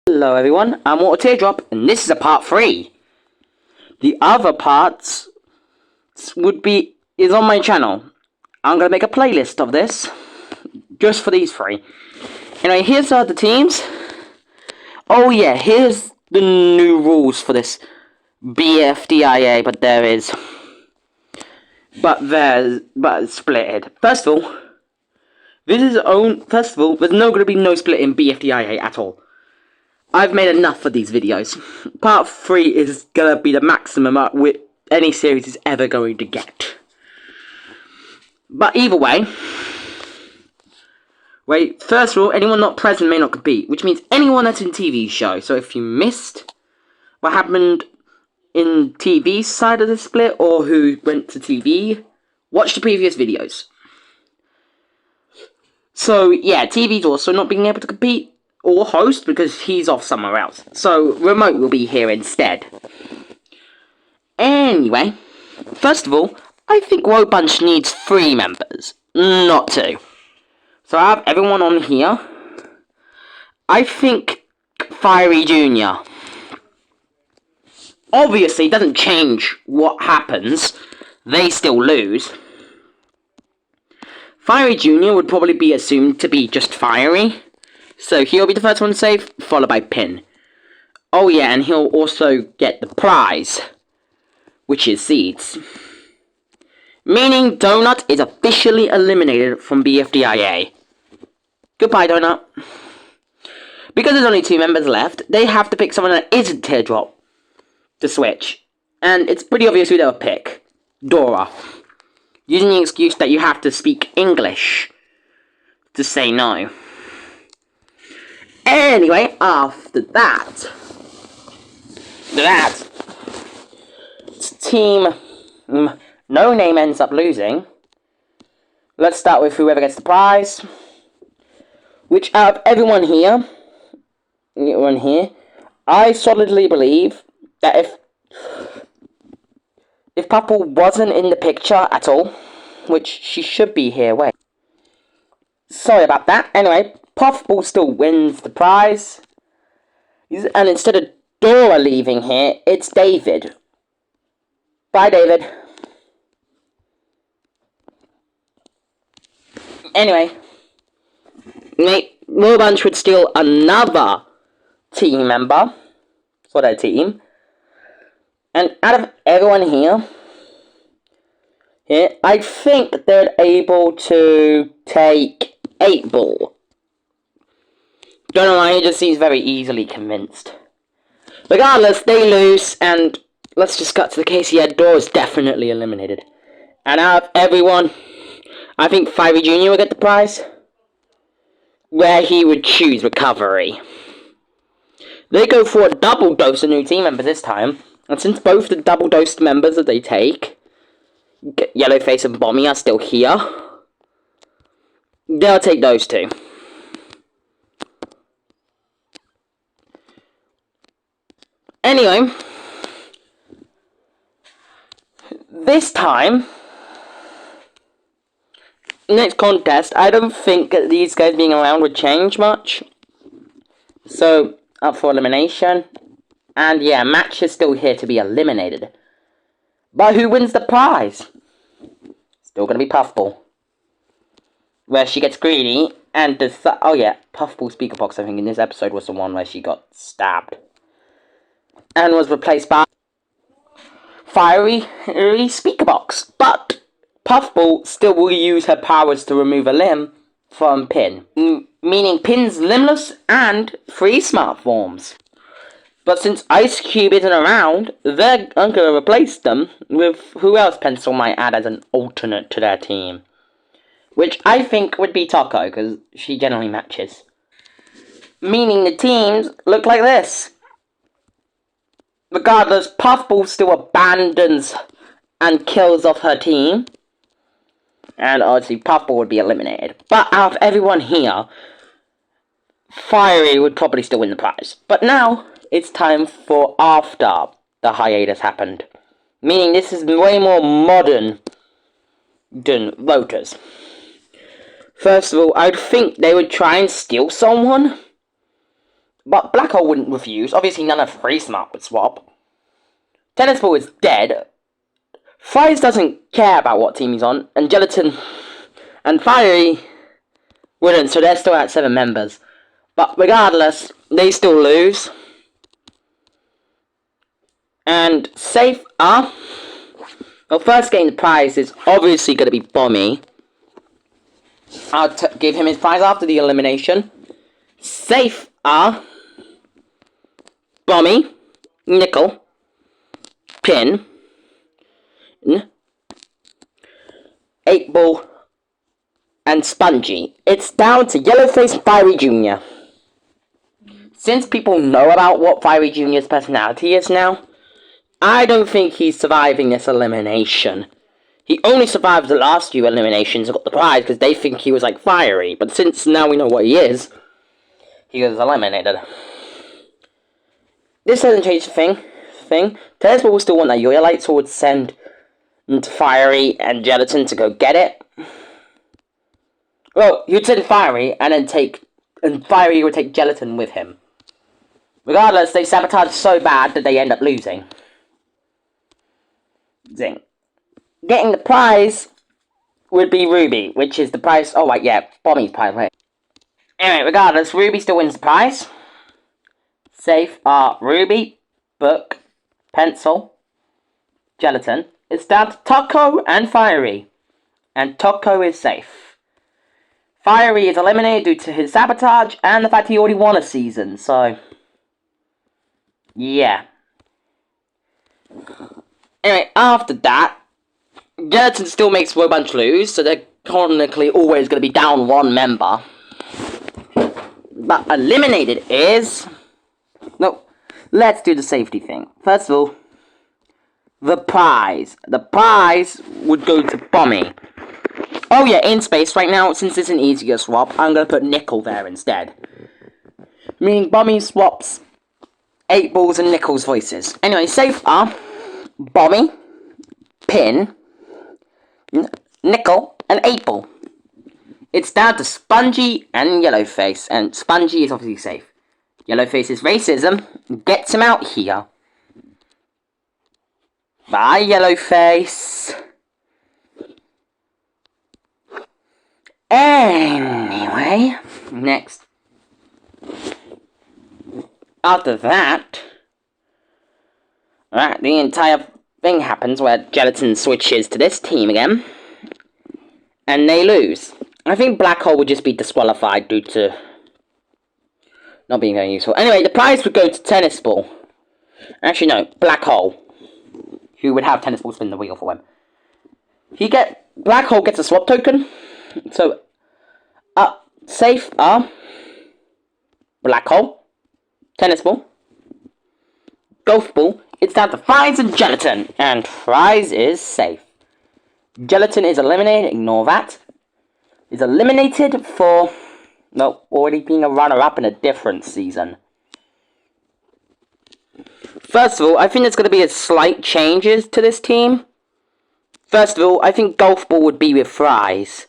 Hello everyone, I'm Water Teardrop, and this is a part 3. The other parts is on my channel. I'm gonna make a playlist of this, just for these 3. Anyway, here's the teams. Oh yeah, here's the new rules for this bfdia, but it's splitted. First of all, there's no gonna be no split in bfdia at all. I've made enough of these videos. Part 3 is gonna be the maximum any series is ever going to get. But either way, first of all, anyone not present may not compete, which means anyone that's in TV show. So if you missed what happened in TV side of the split, or who went to TV, watch the previous videos. So yeah, TV's also not being able to compete or host because he's off somewhere else. So Remote will be here instead. Anyway, first of all, I think Road Bunch needs 3 members, not 2. So I have everyone on here. I think Fiery Jr. Obviously, it doesn't change what happens. They still lose. Fiery Jr. would probably be assumed to be just Fiery. So he'll be the first one to save, followed by Pin. Oh yeah, and he'll also get the prize, which is seeds. Meaning Donut is officially eliminated from bfdia. Goodbye, Donut. Because there's only 2 members left, they have to pick someone that isn't Teardrop to switch. And it's pretty obvious who they'll pick. Dora. Using the excuse that you have to speak English to say no. Anyway, after that, team No Name ends up losing. Let's start with whoever gets the prize. Which out of everyone here, I solidly believe that if Purple wasn't in the picture at all, which she should be here, wait. Sorry about that. Anyway, Puffball still wins the prize. And instead of Dora leaving here, it's David. Bye, David. Anyway, Road Bunch would steal another team member for their team. And out of everyone here, I think they're able to take 8-Ball. Don't know why, he just seems very easily convinced. Regardless, they lose, and let's just cut to the case here. Dora's definitely eliminated. And out of everyone, I think Fiery Jr. will get the prize, where he would choose Recovery. They go for a double dose of new team members this time, and since both the double dosed members that they take, Yellowface and Bommy, are still here, they'll take those 2. Anyway, this time, next contest, I don't think that these guys being around would change much. So, up for elimination. And yeah, Match is still here to be eliminated. But who wins the prize? Still gonna be Puffball. Where she gets greedy and oh yeah, Puffball Speaker Box, I think in this episode was the one where she got stabbed. And was replaced by Fiery Speaker Box. But Puffball still will use her powers to remove a limb from Pin. Meaning Pin's limbless and 3 smart forms. But since Ice Cube isn't around, they're going to replace them with who else Pencil might add as an alternate to their team. Which I think would be Taco, because she generally matches. Meaning the teams look like this. Regardless, Puffball still abandons and kills off her team. And obviously Puffball would be eliminated. But out of everyone here, Fiery would probably still win the prize. But now, it's time for after the hiatus happened. Meaning this is way more modern than voters. First of all, I'd think they would try and steal someone. But Black Hole wouldn't refuse. Obviously, none of Free Smart would swap. Tennis Ball is dead. Fries doesn't care about what team he's on. And Gelatin and Fiery wouldn't, so they're still at 7 members. But regardless, they still lose. And safe are... Well, first getting the prize is obviously going to be Bommy. I'll give him his prize after the elimination. Safe are... Bommy, Nickel, Pin, 8-Ball, and Spongy. It's down to Yellowface and Fiery Jr. Since people know about what Fiery Jr.'s personality is now, I don't think he's surviving this elimination. He only survived the last few eliminations and got the prize because they think he was like Fiery, but since now we know what he is, he was eliminated. This doesn't change the thing. Tennis Ball will still want that Yo-Yo Light, so would send to Fiery and Gelatin to go get it. Well, you'd send Fiery and then Fiery would take Gelatin with him. Regardless, they sabotage so bad that they end up losing. Zing. Getting the prize would be Ruby, which is the prize. Oh, right, yeah, Bommy's prize, right. Anyway, regardless, Ruby still wins the prize. Safe are Ruby, Book, Pencil, Gelatin. It's down to Taco and Fiery. And Taco is safe. Fiery is eliminated due to his sabotage and the fact he already won a season, so... yeah. Anyway, after that, Gelatin still makes Woe Bunch lose, so they're chronically always going to be down 1 member. But eliminated is... no, let's do the safety thing. First of all, the prize. The prize would go to Bommy. Oh yeah, in space right now, since it's an easier swap, I'm going to put Nickel there instead. Meaning Bommy swaps 8 Balls and Nickel's voices. Anyway, safe are Bommy, Pin, Nickel, and 8 Ball. It's down to Spongy and Yellowface, and Spongy is obviously safe. Yellowface's racism gets him out here. Bye, Yellowface. Anyway, next. After that, alright, the entire thing happens where Gelatin switches to this team again, and they lose. I think Black Hole would just be disqualified due to not being very useful. Anyway, the prize would go to Tennis Ball. Actually, no, Black Hole, who would have Tennis Ball spin the wheel for him. Black Hole gets a swap token. So, safe are Black Hole, Tennis Ball, Golf Ball. It's down to Fries and Gelatin, and Fries is safe. Gelatin is eliminated. Ignore that. Is eliminated for already being a runner-up in a different season. First of all, I think there's going to be a slight changes to this team. First of all, I think Golf Ball would be with Fries.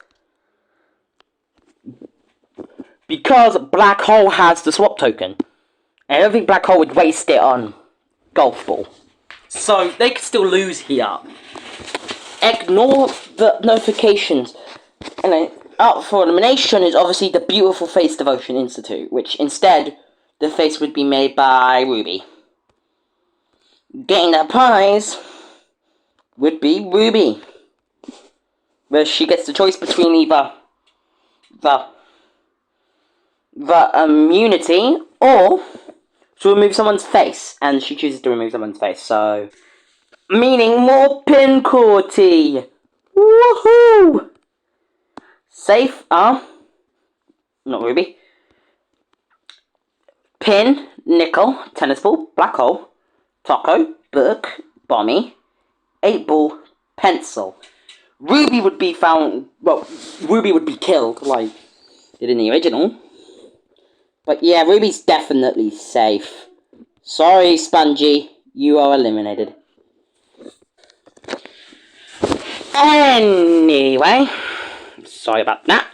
Because Black Hole has the swap token. I don't think Black Hole would waste it on Golf Ball. So, they could still lose here. Ignore the notifications. And then, up for elimination is obviously the Beautiful Face Devotion Institute, which instead, the face would be made by Ruby. Getting that prize would be Ruby, where she gets the choice between either the immunity or to remove someone's face, and she chooses to remove someone's face, so meaning more pin Corty. Woohoo! Safe are not Ruby, Pin, Nickel, Tennis Ball, Black Hole, Taco, Book, Bommy, 8 Ball, Pencil. Ruby would be found, Ruby would be killed, like did in the original. But yeah, Ruby's definitely safe. Sorry, Spongy, you are eliminated. Anyway, sorry about that.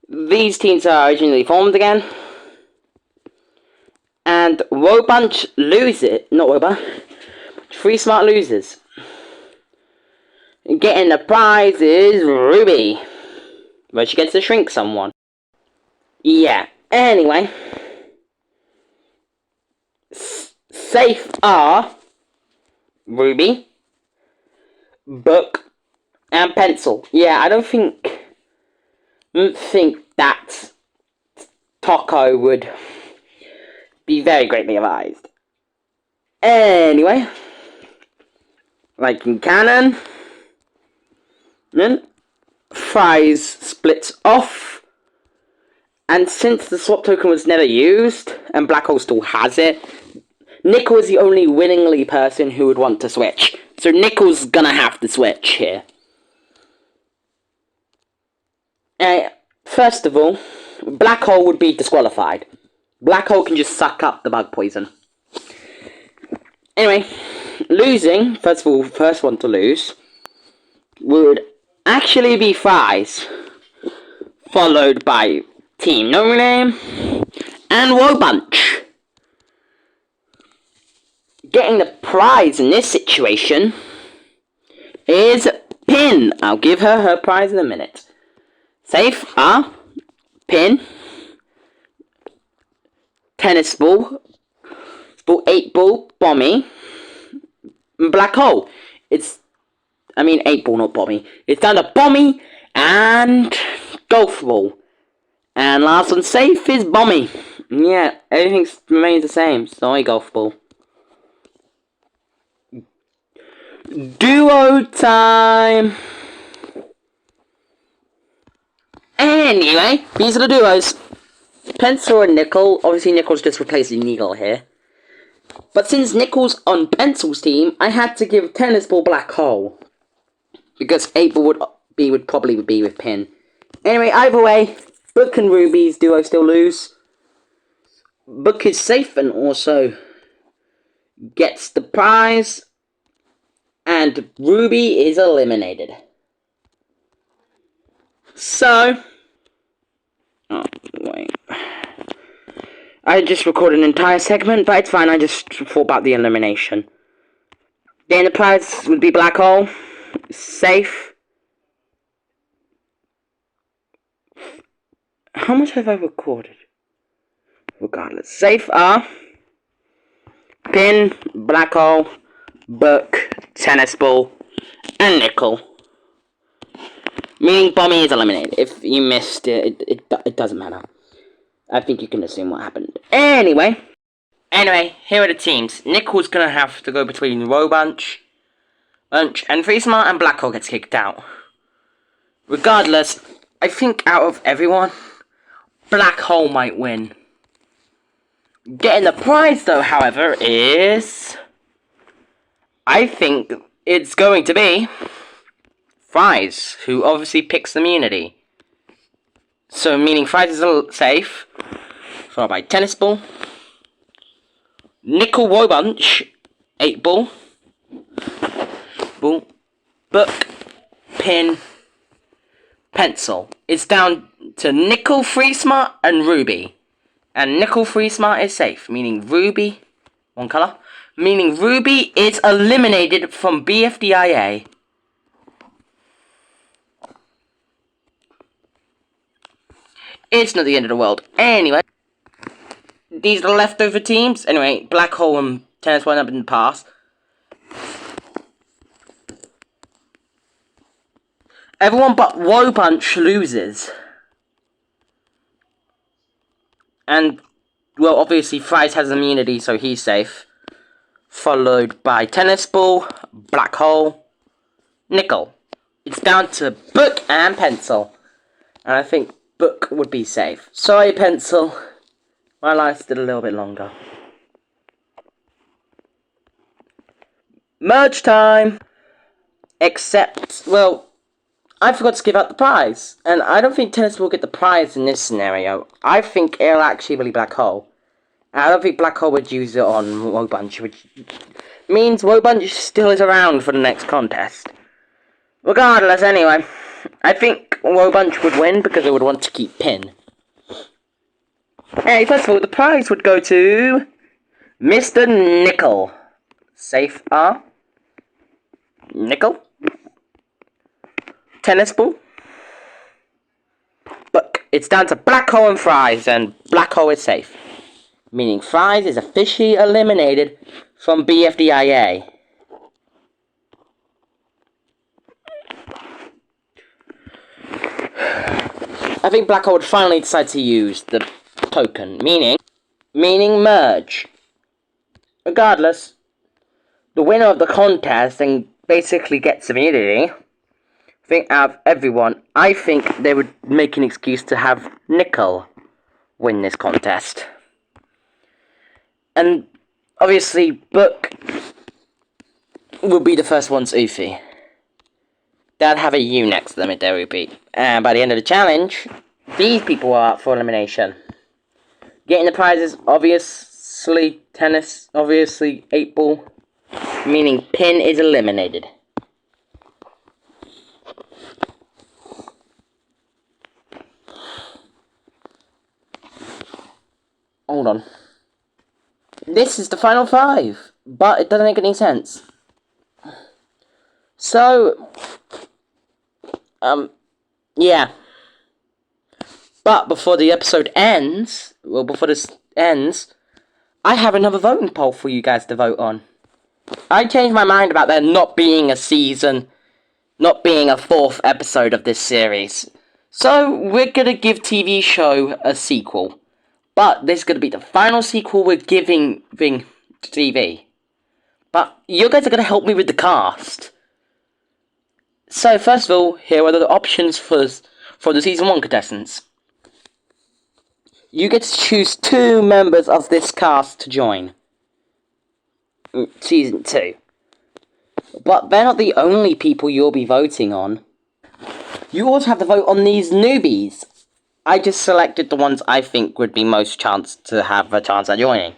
these teams are originally formed again. And Woe Bunch lose it. Not Woe Bunch. Three Smart losers. Getting the prize is Ruby. Where she gets to shrink someone. Yeah. Anyway. Safe are Ruby, Book, and Pencil. Yeah, I don't think that Taco would be very greatly advised. Anyway, like in canon, then Fries splits off, and since the swap token was never used, and Black Hole still has it, Nickel is the only willingly person who would want to switch. So Nickel's gonna have to switch here. First of all, Black Hole would be disqualified. Black Hole can just suck up the bug poison. Anyway, losing, first of all, first one to lose, would actually be Fries, followed by Team No Name and Woe Bunch. Getting the prize in this situation is Pin. I'll give her prize in a minute. Safe are Pin, Tennis Ball, 8-Ball, Bommy, Black Hole. 8-Ball, not Bommy. It's down to Bommy and Golf Ball. And last one safe is Bommy. Yeah, everything remains the same. Sorry, Golf Ball. Duo time! Anyway, these are the duos. Pencil and Nickel. Obviously, Nickel's just replacing Needle here. But since Nickel's on Pencil's team, I had to give Tennis Ball Black Hole. Because 8-Ball would probably be with Pin. Anyway, either way, Book and Ruby's duo still lose. Book is safe and also gets the prize. And Ruby is eliminated. So, oh wait, I just recorded an entire segment, but it's fine. I just thought about the elimination. Then the prize would be Black Hole, safe. How much have I recorded? Regardless, safe are Pin, Black Hole, Book, Tennis Ball, and Nickel. Meaning Bommy is eliminated. If you missed it, it doesn't matter. I think you can assume what happened. Anyway, here are the teams. Nickel's gonna have to go between Woe Bunch, and Free Smart, and Black Hole gets kicked out. Regardless, I think out of everyone, Black Hole might win. Getting the prize though, however, is... I think it's going to be Fries, who obviously picks immunity. So, meaning Fries is safe, followed by Tennis Ball, Nickel Woe Bunch, 8-Ball, Book, Pin, Pencil. It's down to Nickel, Free Smart, and Ruby. And Nickel, Free Smart is safe, meaning Ruby, one colour. Meaning Ruby is eliminated from bfdia. It's not the end of the world. Anyway, these are the leftover teams. Anyway, Black Hole and Tennis went up in the past. Everyone but Woe Bunch loses. And, well, obviously Fries has immunity, so he's safe. Followed by Tennis Ball, Black Hole, Nickel. It's down to Book and Pencil. And I think Book would be safe. Sorry, Pencil. My lasted a little bit longer. Merge time! Except, well, I forgot to give out the prize. And I don't think Tennis will get the prize in this scenario. I think it'll actually be Black Hole. I don't think Black Hole would use it on Woe Bunch, which means Woe Bunch still is around for the next contest. Regardless, anyway, I think Wobunch would win because they would want to keep Pin. Hey, first of all, the prize would go to Mr. Nickel. Safe R. Nickel. Tennis ball. Look, it's down to Black Hole and Fries, and Black Hole is safe. Meaning Fries is officially eliminated from bfdia. I think Black Hole would finally decide to use the token, meaning merge. Regardless, the winner of the contest and basically gets immunity. I think out of everyone, I think they would make an excuse to have Nickel win this contest. And obviously, Book will be the first one's Ufi. They'll have a U next to them if they're Ufi. And by the end of the challenge, these people are up for elimination. Getting the prizes, obviously tennis, obviously 8-ball, meaning Pin is eliminated. Hold on. This is the final 5, but it doesn't make any sense. So, yeah. But before the episode ends, I have another voting poll for you guys to vote on. I changed my mind about there not being a season, not being a 4th episode of this series. So, we're gonna give TV show a sequel. But this is gonna be the final sequel we're giving to TV. But you guys are gonna help me with the cast. So, first of all, here are the options for the Season 1 contestants. You get to choose 2 members of this cast to join Season 2. But they're not the only people you'll be voting on. You also have to vote on these newbies. I just selected the ones I think would be most chance to have a chance at joining.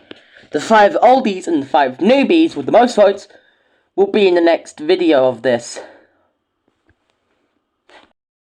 The 5 oldies and the 5 newbies with the most votes will be in the next video of this.